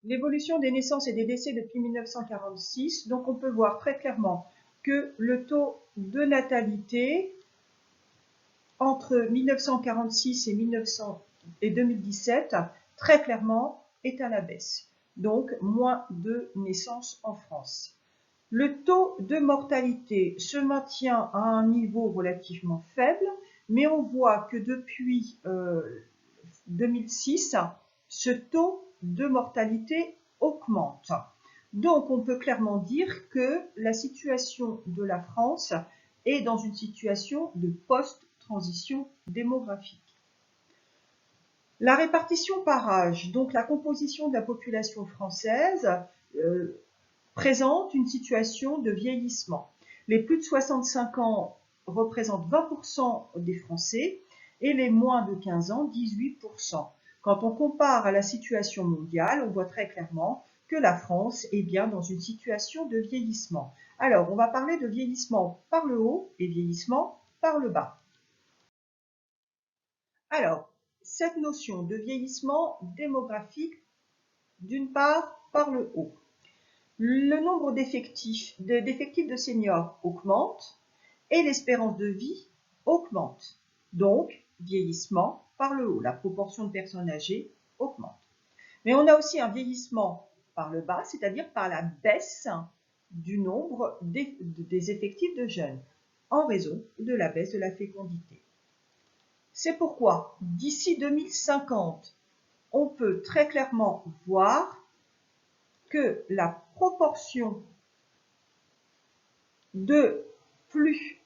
l'évolution des naissances et des décès depuis 1946. Donc on peut voir très clairement que le taux de natalité entre 1946 et 2017, très clairement, est à la baisse. Donc moins de naissances en France. Le taux de mortalité se maintient à un niveau relativement faible, mais on voit que depuis 2006, ce taux de mortalité augmente. Donc on peut clairement dire que la situation de la France est dans une situation de post-transition démographique. La répartition par âge, donc la composition de la population française, présente une situation de vieillissement. Les plus de 65 ans représentent 20% des Français et les moins de 15 ans, 18%. Quand on compare à la situation mondiale, on voit très clairement que la France est bien dans une situation de vieillissement. Alors, on va parler de vieillissement par le haut et vieillissement par le bas. Alors, cette notion de vieillissement démographique, d'une part, par le haut. Le nombre d'effectifs de seniors augmente et l'espérance de vie augmente. Donc, vieillissement par le haut, la proportion de personnes âgées augmente. Mais on a aussi un vieillissement par le bas, c'est-à-dire par la baisse du nombre des effectifs de jeunes en raison de la baisse de la fécondité. C'est pourquoi, d'ici 2050, on peut très clairement voir que la proportion de plus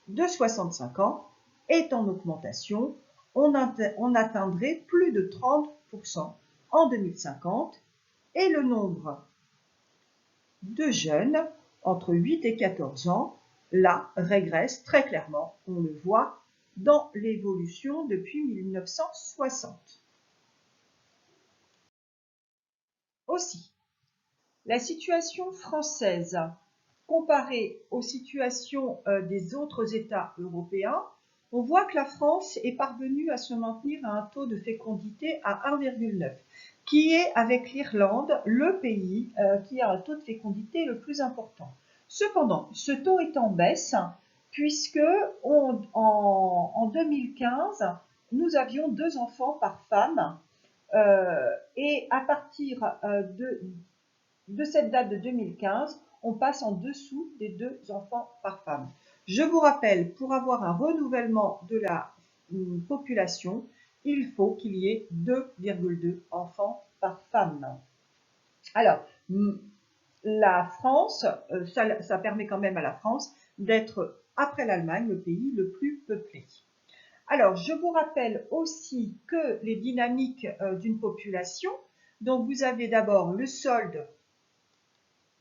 de 65 ans est en augmentation. On atteindrait plus de 30% en 2050 et le nombre de jeunes entre 8 et 14 ans, là, régresse très clairement. On le voit dans l'évolution depuis 1960. Aussi, la situation française comparée aux situations des autres États européens, on voit que la France est parvenue à se maintenir à un taux de fécondité à 1,9, qui est, avec l'Irlande, le pays qui a un taux de fécondité le plus important. Cependant, ce taux est en baisse, puisque en 2015, nous avions 2 enfants par femme, et à partir de cette date de 2015, on passe en dessous des 2 enfants par femme. Je vous rappelle, pour avoir un renouvellement de la population, il faut qu'il y ait 2,2 enfants par femme. Alors, la France, ça permet quand même à la France d'être, après l'Allemagne, le pays le plus peuplé. Alors, je vous rappelle aussi que les dynamiques d'une population, donc vous avez d'abord le solde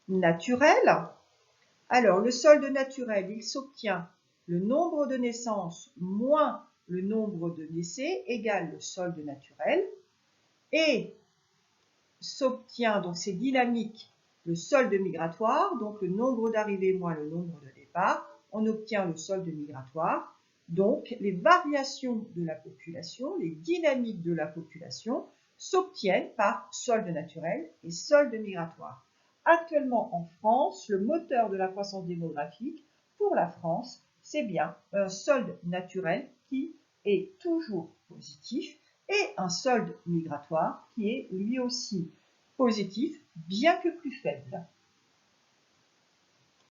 naturel. Alors, le solde naturel, il s'obtient le nombre de naissances moins le nombre de décès égale le solde naturel. Et s'obtient, donc c'est dynamique, le solde migratoire, donc le nombre d'arrivées moins le nombre de départs. On obtient le solde migratoire. Donc, les variations de la population, les dynamiques de la population s'obtiennent par solde naturel et solde migratoire. Actuellement en France, le moteur de la croissance démographique pour la France, c'est bien un solde naturel qui est toujours positif et un solde migratoire qui est lui aussi positif, bien que plus faible.